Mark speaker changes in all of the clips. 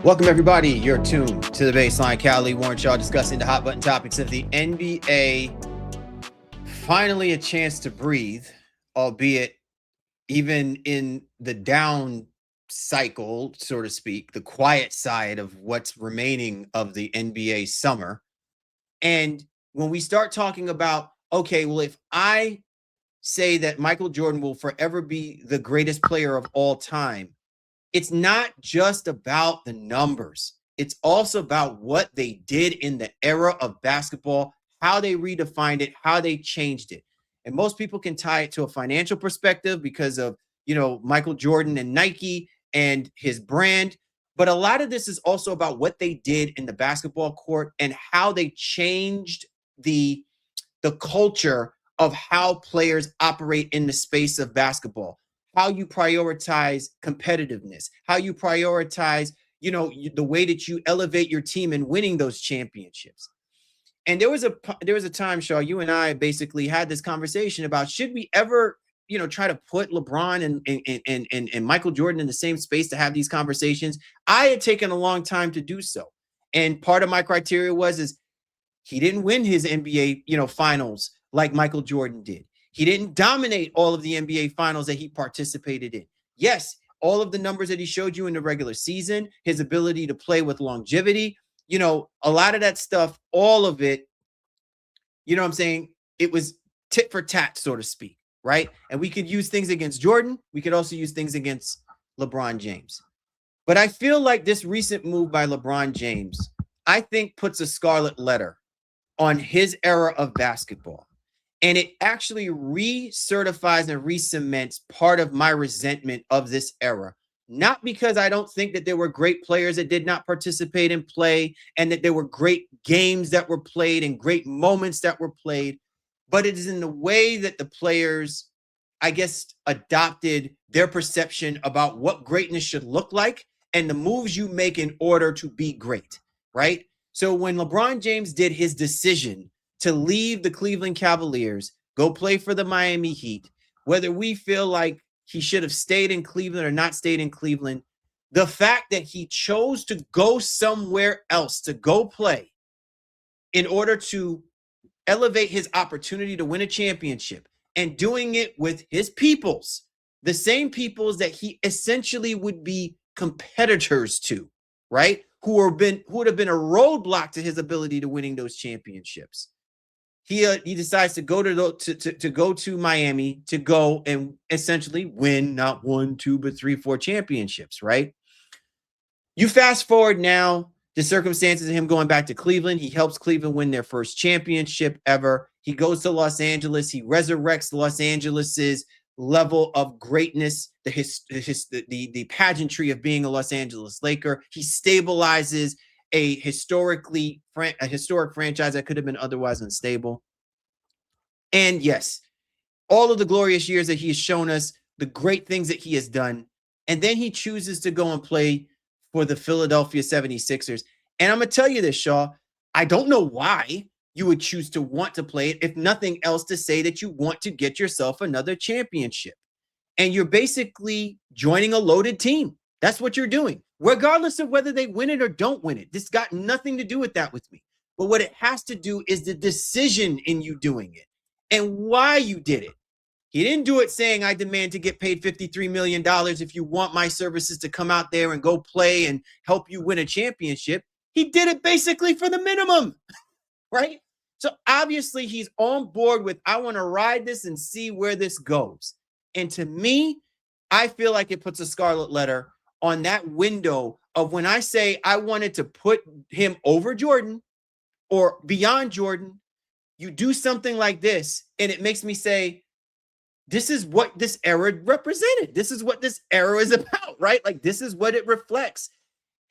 Speaker 1: Welcome, everybody. You're tuned to the Baseline. Cali Warren Shaw discussing the hot button topics of the NBA. Finally, a chance to breathe, albeit even in the down cycle, so to speak, the quiet side of what's remaining of the NBA summer. And when we start talking about, okay, well, if I say that Michael Jordan will forever be the greatest player of all time, it's not just about the numbers. It's also about what they did in the era of basketball, how they redefined it, how they changed it. And most people can tie it to a financial perspective because of, Michael Jordan and Nike and his brand. But a lot of this is also about what they did in the basketball court and how they changed the culture of how players operate in the space of basketball, how you prioritize competitiveness, how you prioritize, the way that you elevate your team in winning those championships. And there was a time, Shaw, you and I basically had this conversation about should we ever, try to put LeBron and Michael Jordan in the same space to have these conversations. I had taken a long time to do so. And part of my criteria is he didn't win his NBA, finals like Michael Jordan did. He didn't dominate all of the NBA finals that he participated in. Yes, all of the numbers that he showed you in the regular season, his ability to play with longevity, a lot of that stuff, all of it, what I'm saying? It was tit for tat, so to speak, right? And we could use things against Jordan. We could also use things against LeBron James. But I feel like this recent move by LeBron James, I think puts a scarlet letter on his era of basketball. And it actually recertifies and re-cements part of my resentment of this era. Not because I don't think that there were great players that did not participate in play and that there were great games that were played and great moments that were played, but it is in the way that the players, I guess, adopted their perception about what greatness should look like and the moves you make in order to be great, right? So when LeBron James did his decision to leave the Cleveland Cavaliers, go play for the Miami Heat, whether we feel like he should have stayed in Cleveland or not stayed in Cleveland, the fact that he chose to go somewhere else to go play in order to elevate his opportunity to win a championship and doing it with his peoples, the same peoples that he essentially would be competitors to, right? Who would have been a roadblock to his ability to winning those championships. He decides to go to Miami to go and essentially win not 1, 2, but 3, 4 championships, right? You fast forward now, the circumstances of him going back to Cleveland. He helps Cleveland win their first championship ever. He goes to Los Angeles. He resurrects Los Angeles's level of greatness, the pageantry of being a Los Angeles Laker. He stabilizes a historic franchise that could have been otherwise unstable. And yes, all of the glorious years that he has shown us, the great things that he has done. And then he chooses to go and play for the Philadelphia 76ers. And I'm going to tell you this, Shaw, I don't know why you would choose to want to play it, if nothing else to say that you want to get yourself another championship. And you're basically joining a loaded team. That's what you're doing, regardless of whether they win it or don't win it. This got nothing to do with that with me. But what it has to do is the decision in you doing it and why you did it. He didn't do it saying, I demand to get paid $53 million if you want my services to come out there and go play and help you win a championship. He did it basically for the minimum, right? So obviously he's on board with, I want to ride this and see where this goes. And to me, I feel like it puts a scarlet letter on that window of when I say I wanted to put him over Jordan or beyond Jordan. You do something like this, and it makes me say, this is what this era represented. This is what this era is about, right? Like, this is what it reflects.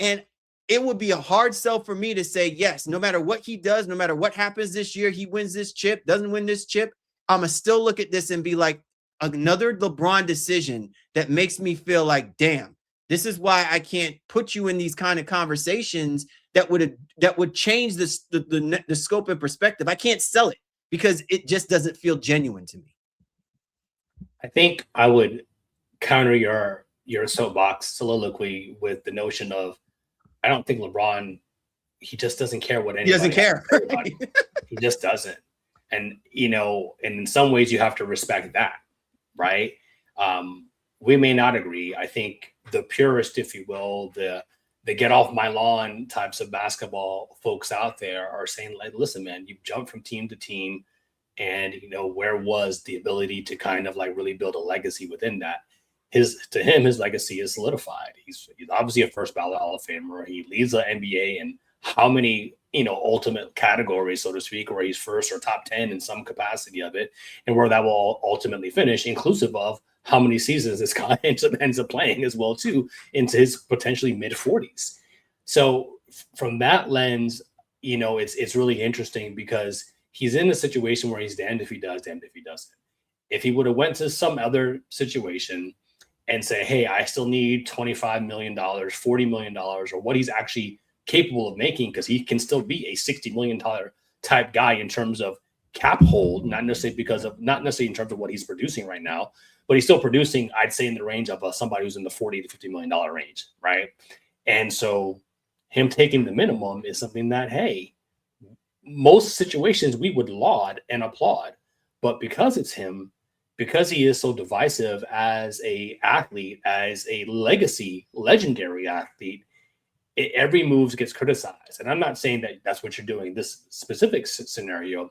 Speaker 1: And it would be a hard sell for me to say, yes, no matter what he does, no matter what happens this year, he wins this chip, doesn't win this chip, I'm going to still look at this and be like, another LeBron decision that makes me feel like, damn, this is why I can't put you in these kind of conversations that would change the scope and perspective. I can't sell it because it just doesn't feel genuine to me.
Speaker 2: I think I would counter your soapbox soliloquy with the notion of I don't think LeBron, he just doesn't care what anybody
Speaker 1: He doesn't care.
Speaker 2: He just doesn't. And, and in some ways you have to respect that, right? We may not agree. I think the purist, if you will, the get off my lawn types of basketball folks out there are saying, like, listen, man, you've jumped from team to team. And, where was the ability to kind of like really build a legacy within that? His legacy is solidified. He's obviously a first ballot Hall of Famer. He leads the NBA in how many, ultimate categories, so to speak, where he's first or top 10 in some capacity of it, and where that will ultimately finish, inclusive of how many seasons this guy ends up playing as well, too, into his potentially mid 40s. So from that lens, it's really interesting because he's in a situation where he's damned if he does, damned if he doesn't. If he would have went to some other situation and say, hey, I still need $25 million, $40 million, or what he's actually capable of making, because he can still be a $60 million type guy in terms of cap hold, not necessarily in terms of what he's producing right now, but he's still producing, I'd say, in the range of somebody who's in the $40 to $50 million range, right? And so him taking the minimum is something that, hey, most situations we would laud and applaud, but because it's him, because he is so divisive as a athlete, as a legendary athlete, every move gets criticized. And I'm not saying that that's what you're doing in this specific scenario,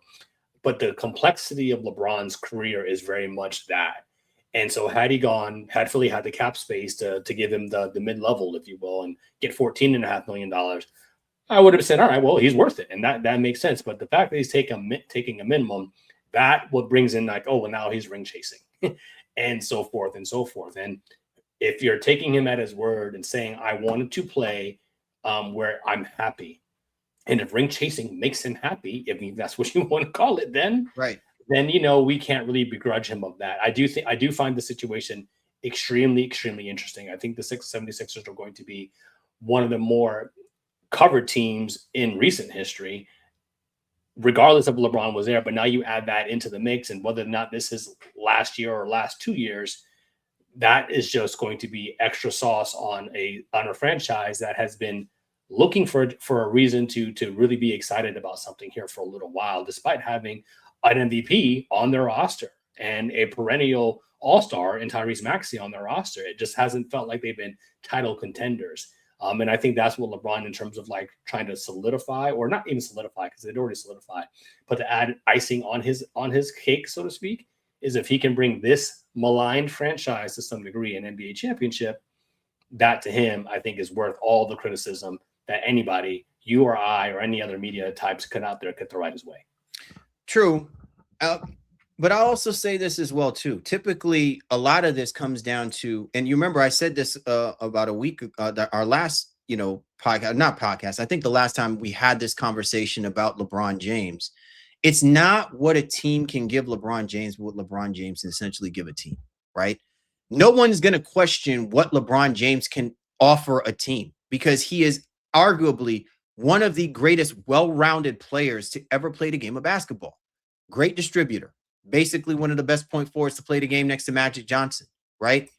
Speaker 2: but the complexity of LeBron's career is very much that. And so had Philly had the cap space to give him the mid-level, if you will, and get $14.5 million, I would have said, all right, well, he's worth it. And that makes sense. But the fact that he's taking a minimum, that what brings in like, oh, well, now he's ring chasing and so forth and so forth. And if you're taking him at his word and saying, I wanted to play where I'm happy, and if ring chasing makes him happy, if that's what you want to call it, then we can't really begrudge him of that. I do find the situation extremely, extremely interesting. I think the 76ers are going to be one of the more covered teams in recent history, regardless of LeBron was there. But now you add that into the mix, and whether or not this is last year or last 2 years, that is just going to be extra sauce on a franchise that has been looking for a reason to really be excited about something here for a little while, despite having an MVP on their roster and a perennial all-star in Tyrese Maxey on their roster. It just hasn't felt like they've been title contenders. And I think that's what LeBron, in terms of like trying to solidify, or not even solidify because they'd already solidified, but to add icing on his cake, so to speak, is if he can bring this maligned franchise to some degree an NBA championship, that to him, I think, is worth all the criticism that anybody, you or I or any other media types could out there could throw right his way.
Speaker 1: True. But I'll also say this as well, too. Typically, a lot of this comes down to, and you remember I said this about a week, our last, podcast. I think the last time we had this conversation about LeBron James, it's not what a team can give LeBron James, but what LeBron James can essentially give a team, right? No one's going to question what LeBron James can offer a team, because he is arguably one of the greatest well-rounded players to ever play the game of basketball. Great distributor. Basically one of the best point forwards to play the game next to Magic Johnson, right?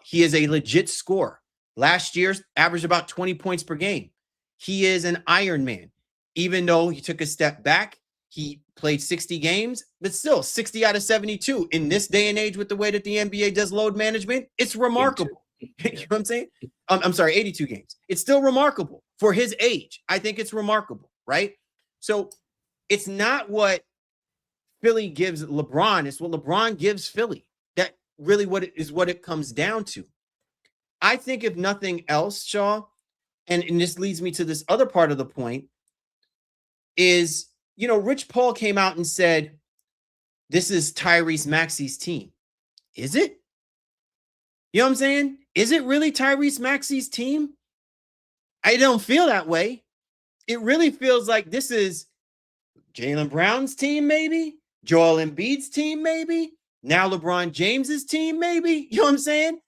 Speaker 1: He is a legit scorer. Last year, averaged about 20 points per game. He is an Iron Man. Even though he took a step back, he played 60 games, but still 60 out of 72. In this day and age, with the way that the NBA does load management, it's remarkable. You know what I'm saying? I'm sorry, 82 games. It's still remarkable for his age. I think it's remarkable, right? So it's not what Philly gives LeBron, it's what LeBron gives Philly. That really what it comes down to. I think if nothing else, Shaw, and this leads me to this other part of the point, is, Rich Paul came out and said, this is Tyrese Maxey's team. Is it? You know what I'm saying? Is it really Tyrese Maxey's team? I don't feel that way. It really feels like this is Jalen Brown's team, maybe. Joel Embiid's team, maybe. Now LeBron James's team, maybe. You know what I'm saying?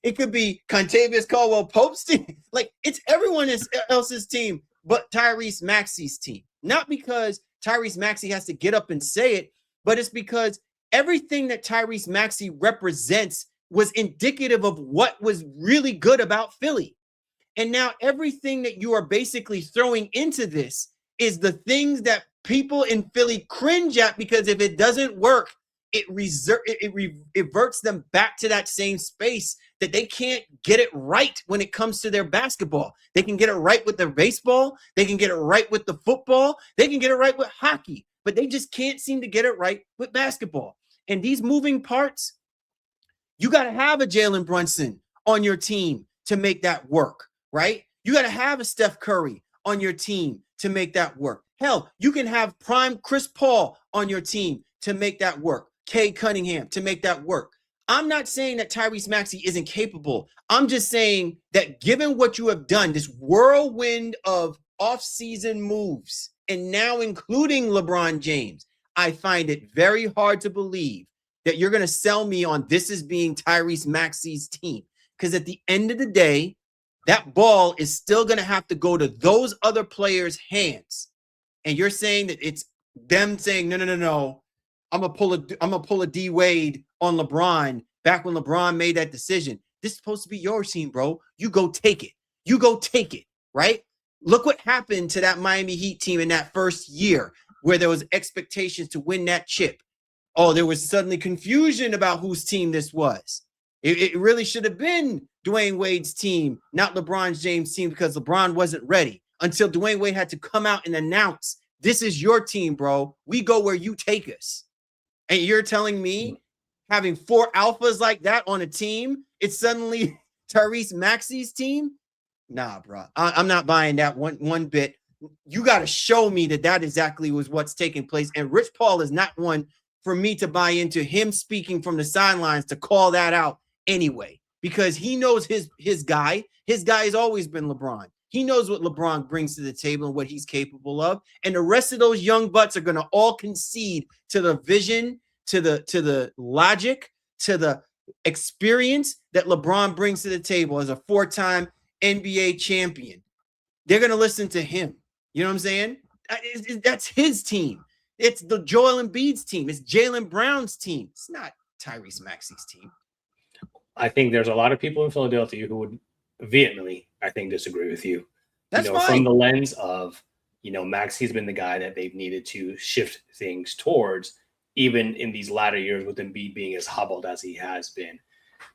Speaker 1: It could be Contavious Caldwell-Pope's team. Like, it's everyone else's team but Tyrese Maxey's team. Not because Tyrese Maxey has to get up and say it, but it's because everything that Tyrese Maxey represents was indicative of what was really good about Philly. And now everything that you are basically throwing into this is the things that people in Philly cringe at, because if it doesn't work, it reverts them back to that same space that they can't get it right when it comes to their basketball. They can get it right with their baseball. They can get it right with the football. They can get it right with hockey, but they just can't seem to get it right with basketball. And these moving parts, you got to have a Jalen Brunson on your team to make that work, right? You got to have a Steph Curry on your team to make that work. Hell, you can have prime Chris Paul on your team to make that work. Cade Cunningham to make that work. I'm not saying that Tyrese Maxey isn't capable. I'm just saying that given what you have done, this whirlwind of offseason moves, and now including LeBron James, I find it very hard to believe that you're going to sell me on this as being Tyrese Maxey's team. Because at the end of the day, that ball is still going to have to go to those other players' hands. And you're saying that it's them saying, no. I'm gonna pull a D Wade on LeBron back when LeBron made that decision. This is supposed to be your team, bro. You go take it. You go take it, right? Look what happened to that Miami Heat team in that first year where there was expectations to win that chip. Oh, there was suddenly confusion about whose team this was. It really should have been Dwayne Wade's team, not LeBron James' team, because LeBron wasn't ready until Dwayne Wade had to come out and announce, this is your team, bro. We go where you take us. And you're telling me having 4 alphas like that on a team, it's suddenly Tyrese Maxey's team? Nah, bro. I'm not buying that one bit. You got to show me that exactly was what's taking place. And Rich Paul is not one for me to buy into him speaking from the sidelines to call that out anyway, because he knows his guy. His guy has always been LeBron. He knows what LeBron brings to the table and what he's capable of. And the rest of those young butts are going to all concede to the vision, to the logic, to the experience that LeBron brings to the table as a 4-time NBA champion. They're going to listen to him. You know what I'm saying? That's his team. It's the Joel Embiid's team. It's Jalen Brown's team. It's not Tyrese Maxey's team.
Speaker 2: I think there's a lot of people in Philadelphia who would vehemently, I think, disagree with you.
Speaker 1: That's fine.
Speaker 2: From the lens of, Maxey's been the guy that they've needed to shift things towards, even in these latter years with Embiid being as hobbled as he has been.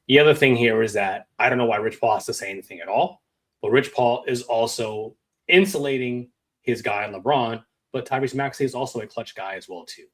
Speaker 2: The other thing here is that I don't know why Rich Paul has to say anything at all, but Rich Paul is also insulating his guy LeBron, but Tyrese Maxey is also a clutch guy as well too.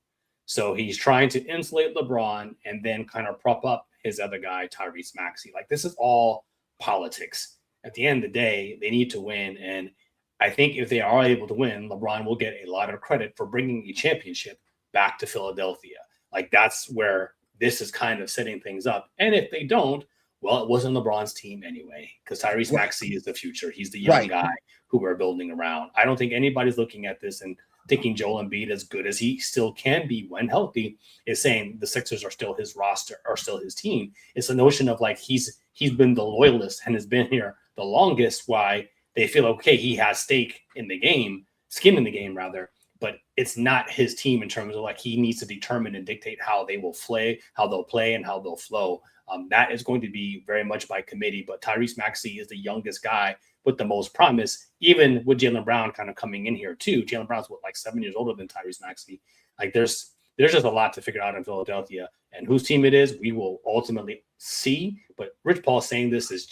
Speaker 2: So he's trying to insulate LeBron and then kind of prop up his other guy, Tyrese Maxey. Like, this is all politics. At the end of the day, they need to win. And I think if they are able to win, LeBron will get a lot of credit for bringing a championship back to Philadelphia. Like, that's where this is kind of setting things up. And if they don't, well, it wasn't LeBron's team anyway, because Tyrese Maxey is the future. He's the young guy who we're building around. I don't think anybody's looking at this and thinking Joel Embiid, as good as he still can be when healthy, is saying the Sixers are still his roster, or still his team. It's the notion of like he's been the loyalist and has been here the longest, why they feel, okay, he has skin in the game rather, but it's not his team in terms of like he needs to determine and dictate how they will play, how they'll play, and how they'll flow. That is going to be very much by committee, but Tyrese Maxey is the youngest guy with the most promise, even with Jalen Brown kind of coming in here too. Jalen Brown's like 7 years older than Tyrese Maxey. Like, there's just a lot to figure out in Philadelphia, and whose team it is, we will ultimately see. But Rich Paul saying this is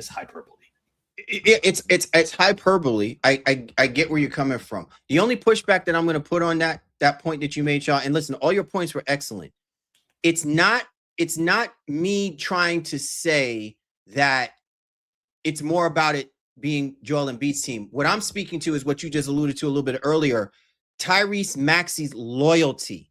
Speaker 2: hyperbole.
Speaker 1: It's hyperbole. I get where you're coming from. The only pushback that I'm going to put on that point that you made, Shaw, and listen, all your points were excellent. It's not me trying to say that it's more about it being Joel Embiid's team. What I'm speaking to is what you just alluded to a little bit earlier. Tyrese Maxey's loyalty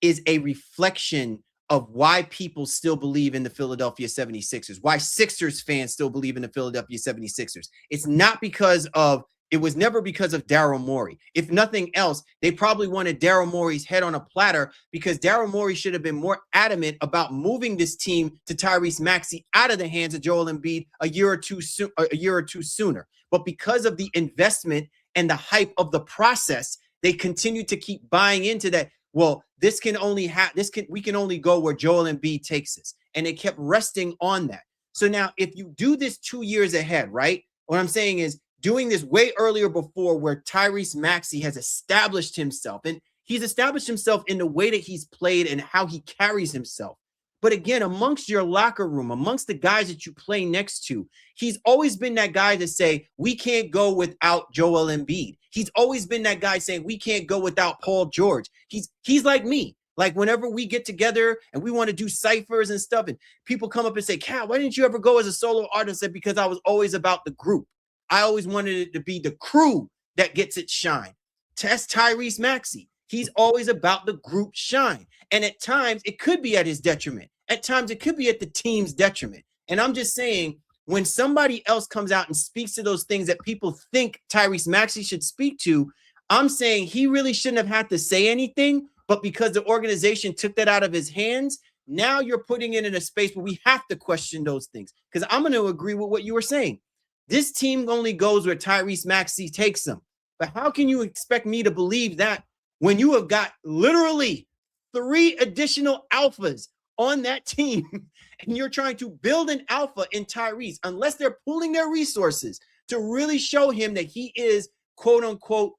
Speaker 1: is a reflection of why people still believe in the Philadelphia 76ers, why Sixers fans still believe in the Philadelphia 76ers. It was never because of Daryl Morey. If nothing else, they probably wanted Daryl Morey's head on a platter, because Daryl Morey should have been more adamant about moving this team to Tyrese Maxey out of the hands of Joel Embiid a year or two sooner. But because of the investment and the hype of the process, they continued to keep buying into that. Well, we can only go where Joel Embiid takes us. And they kept resting on that. So now if you do this 2 years ahead, right? What I'm saying is doing this way earlier before, where Tyrese Maxey has established himself, and he's established himself in the way that he's played and how he carries himself. But again, amongst your locker room, amongst the guys that you play next to, he's always been that guy to say, we can't go without Joel Embiid. He's always been that guy saying, we can't go without Paul George. He's like me. Like whenever we get together and we want to do ciphers and stuff, and people come up and say, Cal, why didn't you ever go as a solo artist? I said, because I was always about the group. I always wanted it to be the crew that gets its shine. Test Tyrese Maxey. He's always about the group shine. And at times it could be at his detriment. At times it could be at the team's detriment. And I'm just saying, when somebody else comes out and speaks to those things that people think Tyrese Maxey should speak to, I'm saying he really shouldn't have had to say anything, but because the organization took that out of his hands, now you're putting it in a space where we have to question those things. Because I'm going to agree with what you were saying. This team only goes where Tyrese Maxey takes them. But how can you expect me to believe that when you have got literally 3 additional alphas on that team and you're trying to build an alpha in Tyrese, unless they're pooling their resources to really show him that he is, quote unquote,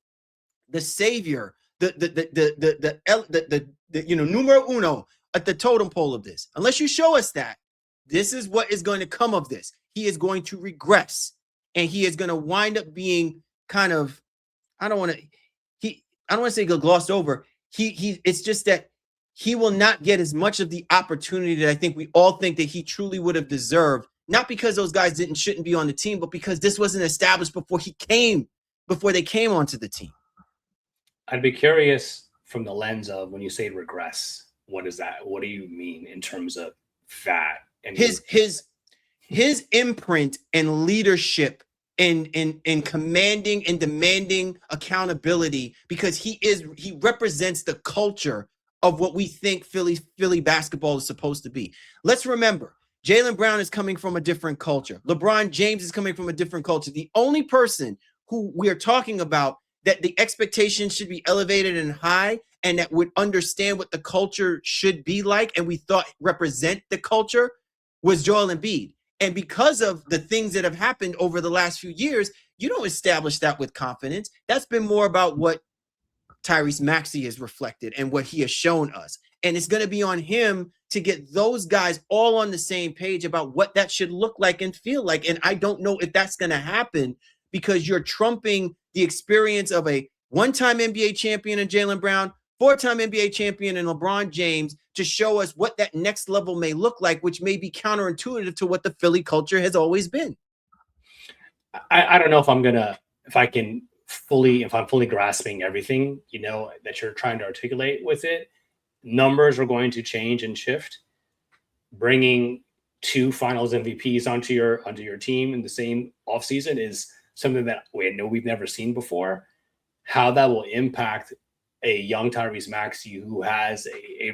Speaker 1: the savior, the numero uno at the totem pole of this. Unless you show us that, this is what is going to come of this. He is going to regress, and he is going to wind up being kind of, I don't want to say glossed over. It's just that he will not get as much of the opportunity that I think we all think that he truly would have deserved. Not because those guys shouldn't be on the team, but because this wasn't established before they came onto the team. I'd
Speaker 2: be curious from the lens of, when you say regress, what is that? What do you mean in terms of that? And
Speaker 1: his imprint and leadership in commanding and demanding accountability, because he represents the culture of what we think Philly basketball is supposed to be. Let's remember, Jalen Brown is coming from a different culture. LeBron James is coming from a different culture. The only person who we are talking about that the expectations should be elevated and high, and that would understand what the culture should be like, and we thought represent the culture, was Joel Embiid. And because of the things that have happened over the last few years, you don't establish that with confidence. That's been more about what Tyrese Maxey has reflected and what he has shown us. And it's going to be on him to get those guys all on the same page about what that should look like and feel like. And I don't know if that's going to happen, because you're trumping the experience of a one-time NBA champion in Jalen Brown, 4-time NBA champion in LeBron James, to show us what that next level may look like, which may be counterintuitive to what the Philly culture has always been.
Speaker 2: I don't know if I'm fully grasping everything, that you're trying to articulate with it. Numbers are going to change and shift. Bringing 2 finals MVPs onto your team in the same offseason is something that we've never seen before. How that will impact a young Tyrese Maxey, who has a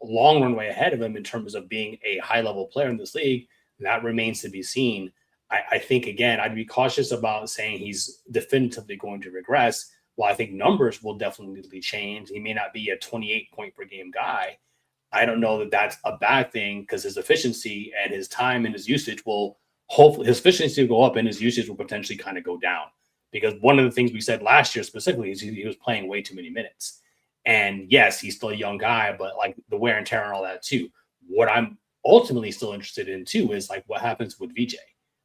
Speaker 2: long runway ahead of him in terms of being a high-level player in this league, that remains to be seen. I think, again, I'd be cautious about saying he's definitively going to regress. While I think numbers will definitely change, he may not be a 28-point-per-game guy. I don't know that that's a bad thing, because his efficiency and his time and his usage will hopefully, his efficiency will go up and his usage will potentially kind of go down. Because one of the things we said last year specifically is he was playing way too many minutes. And yes, he's still a young guy, but like the wear and tear and all that too. What I'm ultimately still interested in too is like what happens with VJ,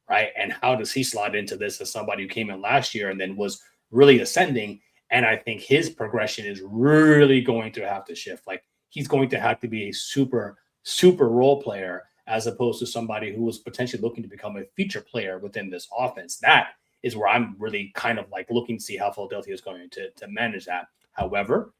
Speaker 2: right? And how does he slot into this as somebody who came in last year and then was really ascending? And I think his progression is really going to have to shift. Like he's going to have to be a super, super role player, as opposed to somebody who was potentially looking to become a feature player within this offense. That is where I'm really kind of like looking to see how Philadelphia is going to manage that. However,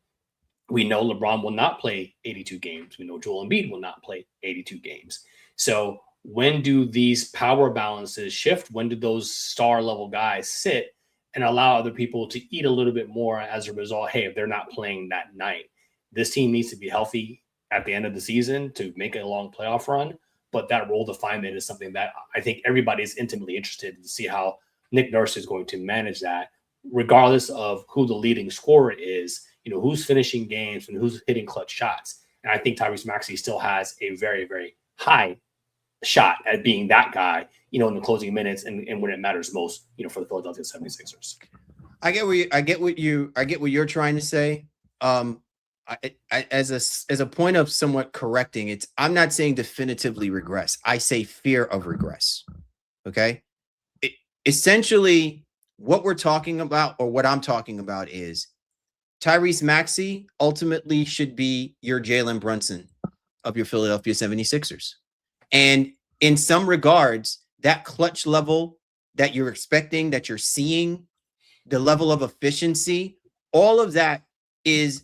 Speaker 2: we know LeBron will not play 82 games. We know Joel Embiid will not play 82 games. So when do these power balances shift? When do those star level guys sit and allow other people to eat a little bit more as a result? Hey, if they're not playing that night, this team needs to be healthy at the end of the season to make a long playoff run. But that role definement is something that I think everybody is intimately interested in to see how Nick Nurse is going to manage that, regardless of who the leading scorer is, who's finishing games and who's hitting clutch shots. And I think Tyrese Maxey still has a very, very high shot at being that guy, in the closing minutes and when it matters most, for the Philadelphia 76ers.
Speaker 1: I get what you're trying to say. As a point of somewhat correcting, I'm not saying definitively regress. I say fear of regress. Okay. Essentially, what we're talking about, or what I'm talking about, is Tyrese Maxey ultimately should be your Jalen Brunson of your Philadelphia 76ers. And in some regards, that clutch level that you're expecting, that you're seeing, the level of efficiency, all of that is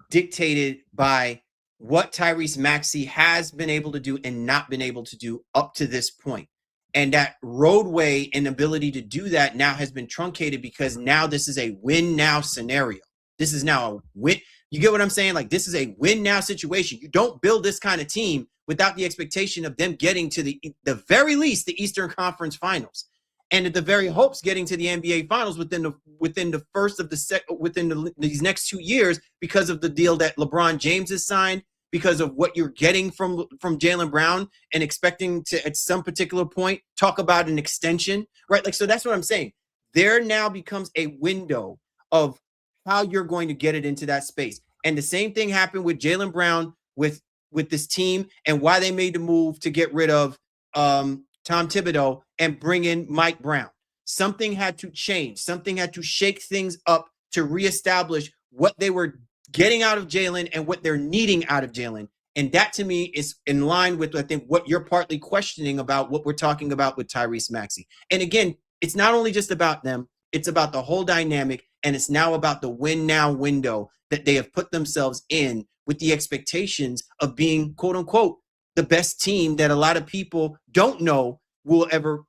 Speaker 1: dictated by what Tyrese Maxey has been able to do and not been able to do up to this point. And that roadway and ability to do that now has been truncated because now this is a win now scenario. This is now a win. You get what I'm saying? Like, this is a win now situation. You don't build this kind of team without the expectation of them getting to the very least the Eastern Conference Finals, and at the very hopes getting to the NBA Finals within the first of these next 2 years, because of the deal that LeBron James has signed, because of what you're getting from Jalen Brown, and expecting to at some particular point talk about an extension, right? Like, so that's what I'm saying. There now becomes a window of how you're going to get it into that space. And the same thing happened with Jalen Brown with this team, and why they made the move to get rid of Tom Thibodeau and bring in Mike Brown. Something had to change. Something had to shake things up to reestablish what they were getting out of Jalen and what they're needing out of Jalen. And that, to me, is in line with, I think, what you're partly questioning about what we're talking about with Tyrese Maxey. And again, it's not only just about them. It's about the whole dynamic. And it's now about the win now window that they have put themselves in, with the expectations of being, quote unquote, the best team that a lot of people don't know will ever,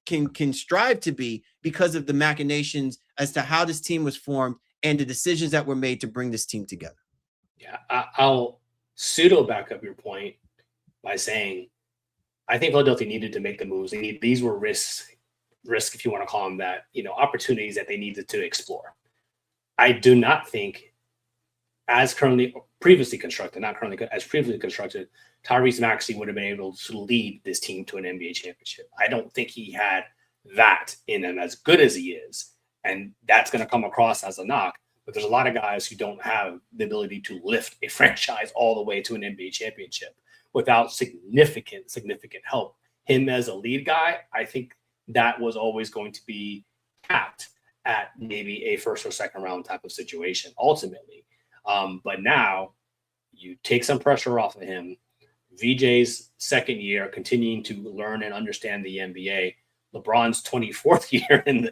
Speaker 1: can strive to be, because of the machinations as to how this team was formed and the decisions that were made to bring this team together.
Speaker 2: Yeah, I'll pseudo back up your point by saying I think Philadelphia needed to make the moves. These were risks, if you want to call them that, opportunities that they needed to explore. I do not think, as previously constructed, Tyrese Maxey would have been able to lead this team to an NBA championship. I don't think he had that in him, as good as he is. And that's going to come across as a knock. But there's a lot of guys who don't have the ability to lift a franchise all the way to an NBA championship without significant help. Him as a lead guy, I think that was always going to be capped at maybe a first or second round type of situation ultimately. But now you take some pressure off of him. VJ's second year, continuing to learn and understand the NBA. LeBron's 24th year in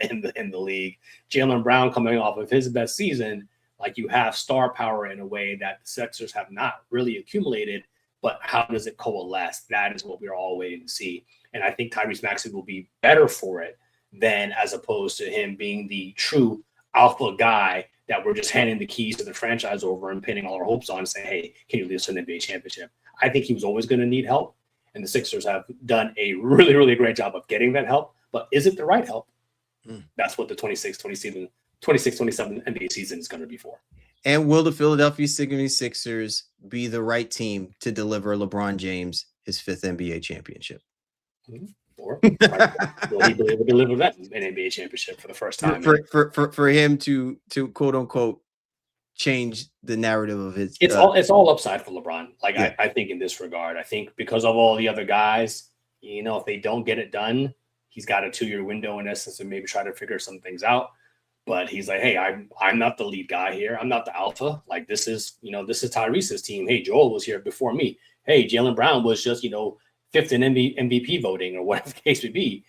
Speaker 2: the league. Jalen Brown coming off of his best season. Like, you have star power in a way that the Sixers have not really accumulated. But how does it coalesce? That is what we're all waiting to see. And I think Tyrese Maxey will be better for it than as opposed to him being the true alpha guy that we're just handing the keys to the franchise over and pinning all our hopes on and saying, hey, can you lead us to an NBA championship? I think he was always going to need help. And the Sixers have done a really, really great job of getting that help. But is it the right help? That's what the 26-27 NBA season is going to be for.
Speaker 1: And will the Philadelphia 76ers be the right team to deliver LeBron James his 5th NBA championship?
Speaker 2: Or will he be able to deliver that an NBA championship for the first time?
Speaker 1: For him to quote unquote change the narrative of his.
Speaker 2: It's all upside for LeBron. I think in this regard, I think because of all the other guys, if they don't get it done, he's got a 2-year window in essence to maybe try to figure some things out. But he's like, hey, I'm not the lead guy here. I'm not the alpha. Like, this is Tyrese's team. Hey, Joel was here before me. Hey, Jalen Brown was just, 5th in MVP voting or whatever the case may be.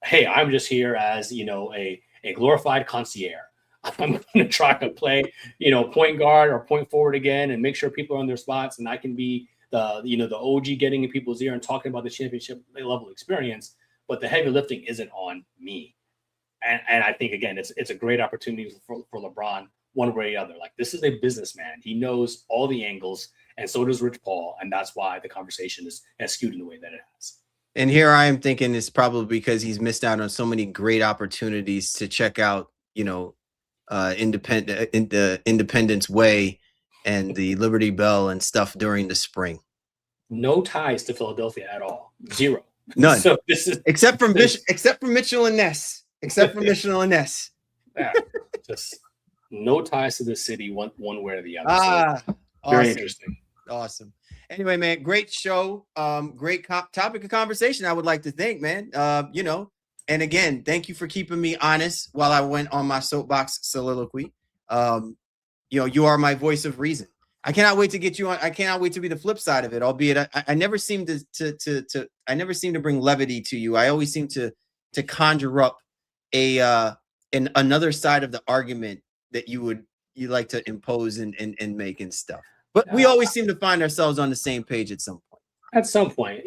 Speaker 2: Hey, I'm just here as, a glorified concierge. I'm going to try to play, point guard or point forward again and make sure people are on their spots. And I can be the OG getting in people's ear and talking about the championship level experience. But the heavy lifting isn't on me. And I think, again, it's a great opportunity for LeBron one way or the other. Like, this is a businessman. He knows all the angles, and so does Rich Paul. And that's why the conversation is skewed in the way that it has.
Speaker 1: And here I am thinking it's probably because he's missed out on so many great opportunities to check out, Independence Way and the Liberty Bell and stuff during the spring.
Speaker 2: no ties to Philadelphia at all. Zero.
Speaker 1: None.
Speaker 2: So this is
Speaker 1: except for Mitchell and Ness.
Speaker 2: yeah, just no ties to the city one way or the other. So
Speaker 1: Very
Speaker 2: awesome. Interesting.
Speaker 1: Awesome. Anyway, man, great show. Great topic of conversation. I would like to think, man. And again, thank you for keeping me honest while I went on my soapbox soliloquy. You are my voice of reason. I cannot wait to get you on. I cannot wait to be the flip side of it. Albeit, I never seem I never seem to bring levity to you. I always seem to conjure up another side of the argument that you like to impose and make and stuff. But we always seem to find ourselves on the same page at some point.
Speaker 2: At some point,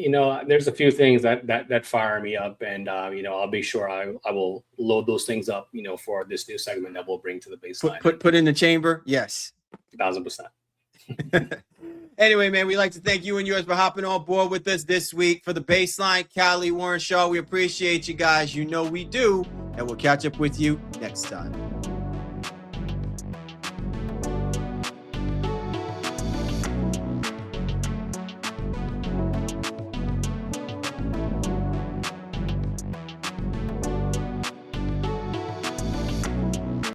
Speaker 2: there's a few things that fire me up, and I'll be sure I will load those things up, for this new segment that we'll bring to the baseline.
Speaker 1: Put in the chamber. Yes,
Speaker 2: 1,000%.
Speaker 1: Anyway, man, we'd like to thank you and yours for hopping on board with us this week for the Baseline Callie Warren Show. We appreciate you guys. We do, and we'll catch up with you next time.